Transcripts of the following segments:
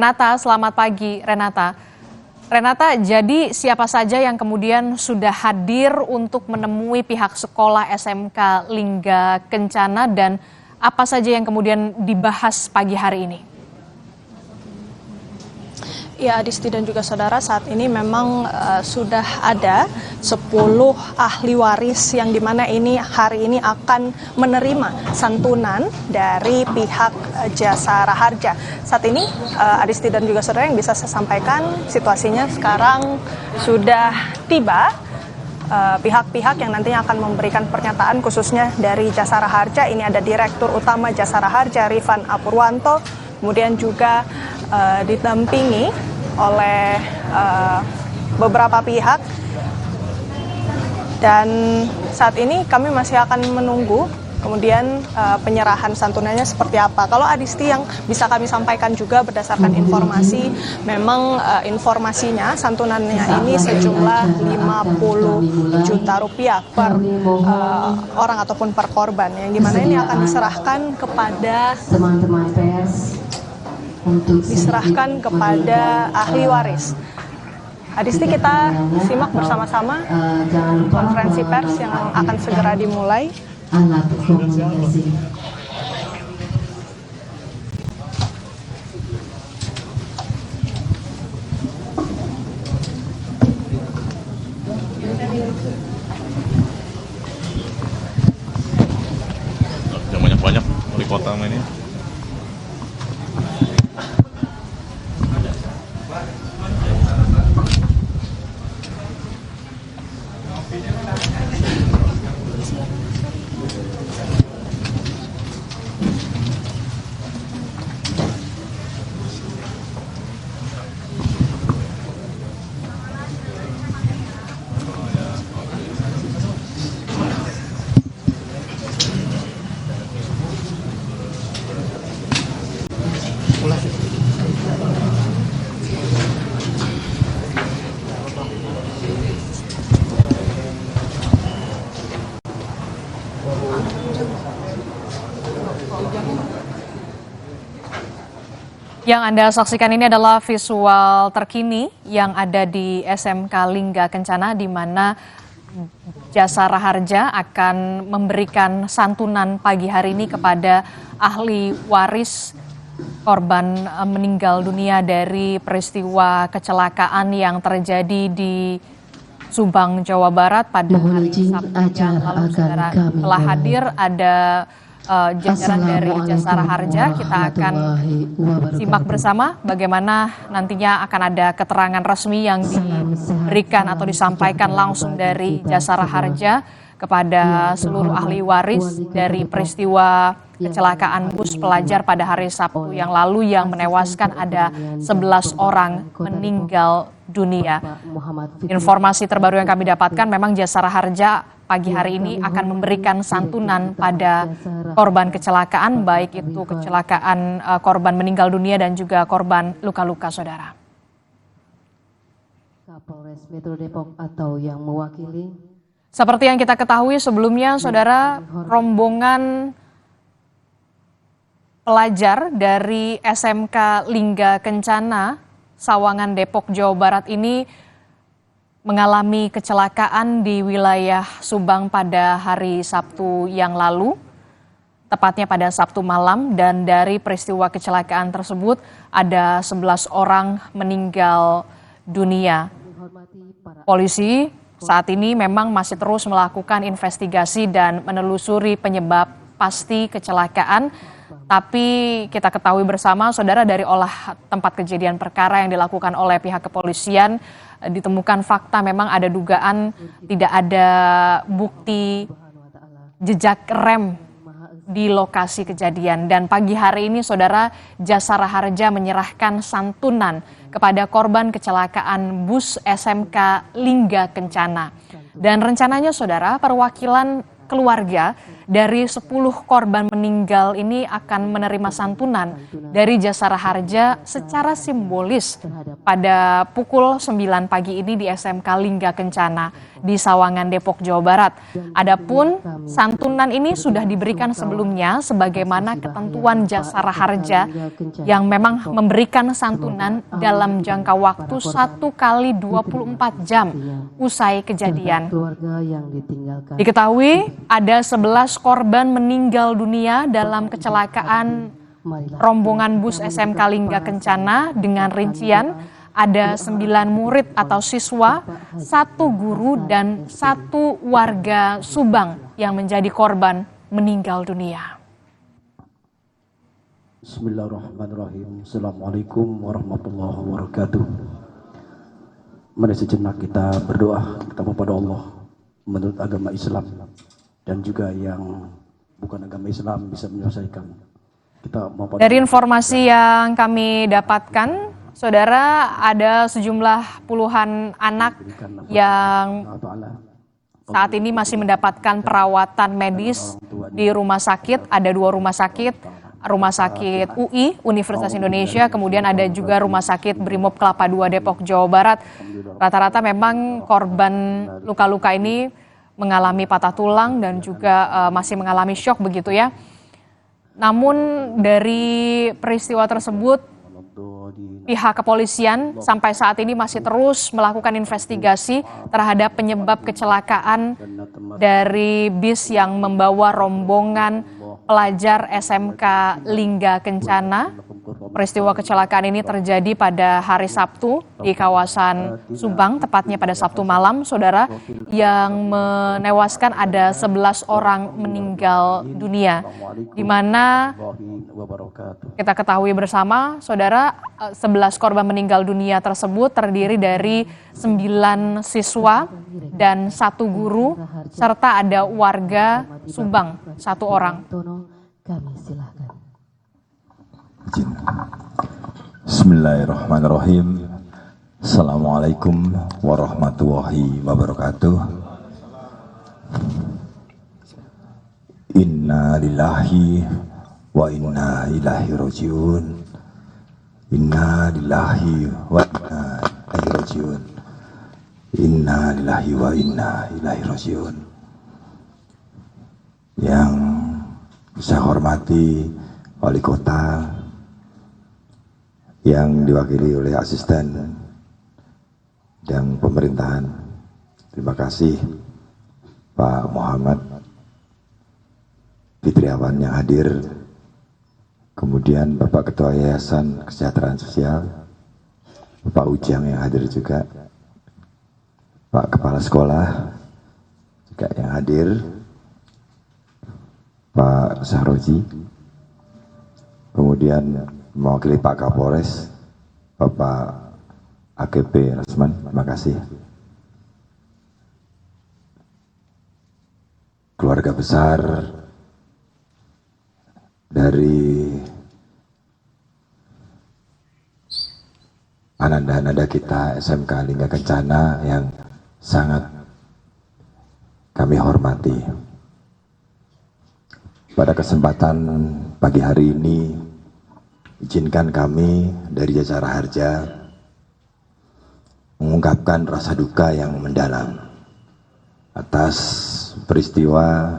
Renata, selamat pagi Renata. Renata, jadi siapa saja yang kemudian sudah hadir untuk menemui pihak sekolah SMK Lingga Kencana dan apa saja yang kemudian dibahas pagi hari ini? Ya, Adisti dan juga saudara, saat ini memang sudah ada 10 ahli waris yang dimana ini hari ini akan menerima santunan dari pihak Jasara Harja. Saat ini Adisti dan juga saudara yang bisa saya sampaikan situasinya sekarang sudah tiba pihak-pihak yang nantinya akan memberikan pernyataan khususnya dari Jasara Harja. Ini ada Direktur Utama Jasara Harja Rifan Apurwanto, kemudian juga didampingi oleh beberapa pihak, dan saat ini kami masih akan menunggu kemudian penyerahan santunannya seperti apa. Kalau Adisti yang bisa kami sampaikan juga berdasarkan informasi, memang informasinya santunannya ini sejumlah 50 juta rupiah per orang ataupun per korban, yang dimana ini akan diserahkan kepada teman-teman pers diserahkan kepada ahli waris. Adisti, kita simak bersama-sama konferensi pers yang akan segera dimulai. alat komunikasi. Yang banyak-banyak wali kota ini. Yang Anda saksikan ini adalah visual terkini yang ada di SMK Lingga Kencana, di mana Jasara Harja akan memberikan santunan pagi hari ini kepada ahli waris korban meninggal dunia dari peristiwa kecelakaan yang terjadi di Subang, Jawa Barat pada hari Sabtu yang lalu. Saudara, telah hadir ada jajaran dari Jasara Harja. Kita akan simak bersama bagaimana nantinya akan ada keterangan resmi yang diberikan atau disampaikan langsung dari Jasara Harja kepada seluruh ahli waris dari peristiwa kecelakaan bus pelajar pada hari Sabtu yang lalu yang menewaskan ada 11 orang meninggal dunia. Informasi terbaru yang kami dapatkan, memang Jasara Harja pagi hari ini akan memberikan santunan pada korban kecelakaan, baik itu kecelakaan korban meninggal dunia dan juga korban luka-luka, saudara. Kapolres Metro Depok atau yang mewakili. Seperti yang kita ketahui sebelumnya, saudara, rombongan pelajar dari SMK Lingga Kencana, Sawangan, Depok, Jawa Barat ini mengalami kecelakaan di wilayah Subang pada hari Sabtu yang lalu, tepatnya pada Sabtu malam, dan dari peristiwa kecelakaan tersebut ada 11 orang meninggal dunia. Polisi saat ini memang masih terus melakukan investigasi dan menelusuri penyebab pasti kecelakaan. Tapi kita ketahui bersama, saudara, dari olah tempat kejadian perkara yang dilakukan oleh pihak kepolisian, ditemukan fakta memang ada dugaan tidak ada bukti jejak rem di lokasi kejadian. Dan pagi hari ini, saudara, Jasara Harja menyerahkan santunan kepada korban kecelakaan bus SMK Lingga Kencana. Dan rencananya, saudara, perwakilan keluarga dari 10 korban meninggal ini akan menerima santunan dari Jasara Harja secara simbolis pada pukul 9 pagi ini di SMK Lingga Kencana di Sawangan, Depok, Jawa Barat. Adapun santunan ini sudah diberikan sebelumnya sebagaimana ketentuan Jasara Harja yang memang memberikan santunan dalam jangka waktu 1 kali 24 jam usai kejadian. Keluarga yang ditinggalkan. Diketahui ada 11 korban meninggal dunia dalam kecelakaan rombongan bus SMK Lingga Kencana dengan rincian ada 9 murid atau siswa, 1 guru dan 1 warga Subang yang menjadi korban meninggal dunia. Bismillahirrahmanirrahim. Assalamualaikum warahmatullahi wabarakatuh. Mari sejenak kita berdoa kepada Allah menurut agama Islam dan juga yang bukan agama Islam bisa menyelesaikan. Dari informasi yang kami dapatkan, saudara, ada sejumlah puluhan anak yang saat ini masih mendapatkan perawatan medis di rumah sakit. Ada 2 rumah sakit UI, Universitas Indonesia, kemudian ada juga Rumah Sakit Brimob Kelapa II Depok, Jawa Barat. Rata-rata memang korban luka-luka ini mengalami patah tulang dan juga masih mengalami syok begitu ya. Namun dari peristiwa tersebut, pihak kepolisian sampai saat ini masih terus melakukan investigasi terhadap penyebab kecelakaan dari bis yang membawa rombongan pelajar SMK Lingga Kencana. Peristiwa kecelakaan ini terjadi pada hari Sabtu di kawasan Subang, tepatnya pada Sabtu malam, saudara, yang menewaskan ada 11 orang meninggal dunia. Di mana kita ketahui bersama, saudara, 11 korban meninggal dunia tersebut terdiri dari 9 siswa dan 1 guru, serta ada warga Subang, 1 orang. Kami silakan. Bismillahirrahmanirrahim. Assalamualaikum warahmatullahi wabarakatuh. Inna lillahi wa inna ilaihi rajiun. Inna lillahi wa inna ilaihi rajiun. Inna lillahi wa inna ilaihi rajiun. Yang saya hormati Wali Kota yang diwakili oleh asisten dan pemerintahan. Terima kasih Pak Muhammad Fitriawan yang hadir. Kemudian Bapak Ketua Yayasan Kesejahteraan Sosial, Bapak Ujang yang hadir juga, Pak Kepala Sekolah juga yang hadir, Pak Sahroji, kemudian mewakili Pak Kapolres, Bapak AKP Rasman, terima kasih. Keluarga besar dari ananda-ananda kita SMK Lingga Kencana yang sangat kami hormati. Pada kesempatan pagi hari ini, izinkan kami dari Jasara Harja mengungkapkan rasa duka yang mendalam atas peristiwa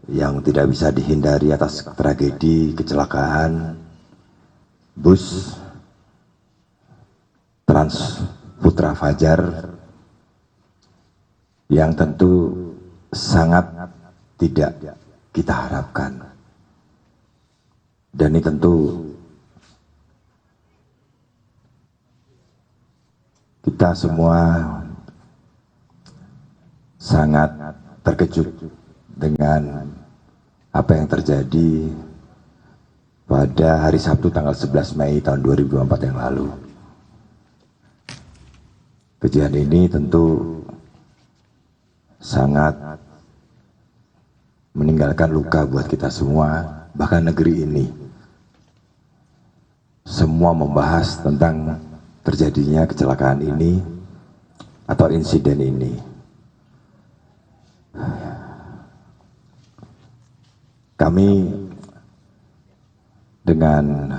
yang tidak bisa dihindari atas tragedi kecelakaan bus Trans Putra Fajar yang tentu sangat tidak kita harapkan. Dan ini tentu kita semua sangat terkejut dengan apa yang terjadi pada hari Sabtu tanggal 11 Mei tahun 2024 yang lalu. Kejadian ini tentu sangat meninggalkan luka buat kita semua, bahkan negeri ini. Semua membahas tentang terjadinya kecelakaan ini atau insiden ini. kami dengan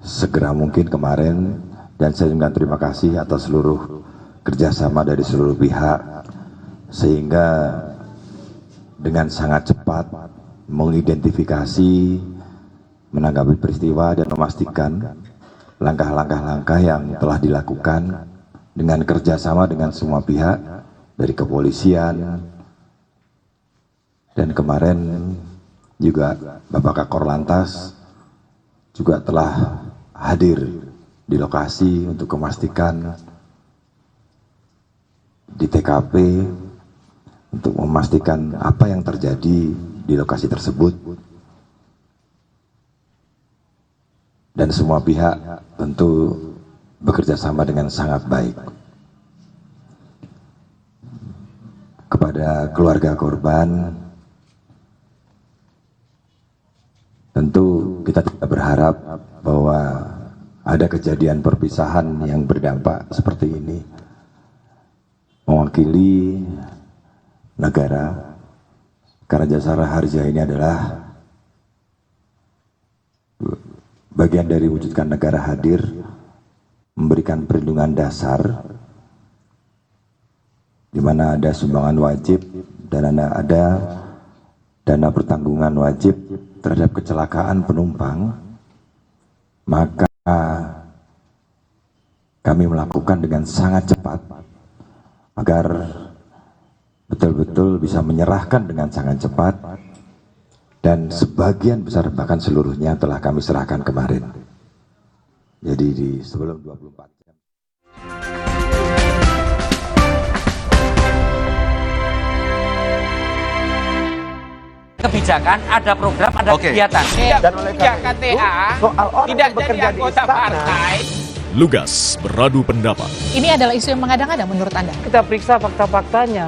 segera mungkin kemarin, dan saya juga terima kasih atas seluruh kerjasama dari seluruh pihak, sehingga dengan sangat cepat mengidentifikasi, menanggapi peristiwa dan memastikan langkah-langkah yang telah dilakukan dengan kerjasama dengan semua pihak dari kepolisian, dan kemarin juga Bapak Kakor Lantas juga telah hadir di lokasi untuk memastikan di TKP, untuk memastikan apa yang terjadi di lokasi tersebut, dan semua pihak tentu bekerja sama dengan sangat baik. Kepada keluarga korban, tentu kita tidak berharap bahwa ada kejadian perpisahan yang berdampak seperti ini. Mewakili negara, karena Jasara Harja ini adalah bagian dari wujudkan negara hadir, memberikan perlindungan dasar, di mana ada sumbangan wajib dan ada dana pertanggungan wajib terhadap kecelakaan penumpang, maka kami melakukan dengan sangat cepat agar betul-betul bisa menyerahkan dengan sangat cepat, dan sebagian besar bahkan seluruhnya telah kami serahkan kemarin. Jadi di sebelum 24 jam. Kebijakan, ada program, ada kegiatan. Dan oleh karena itu, soal orang tidak yang bekerja jadi di anggota istana, partai. Lugas beradu pendapat. Ini adalah isu yang mengada-ngada menurut Anda? kita periksa fakta-faktanya.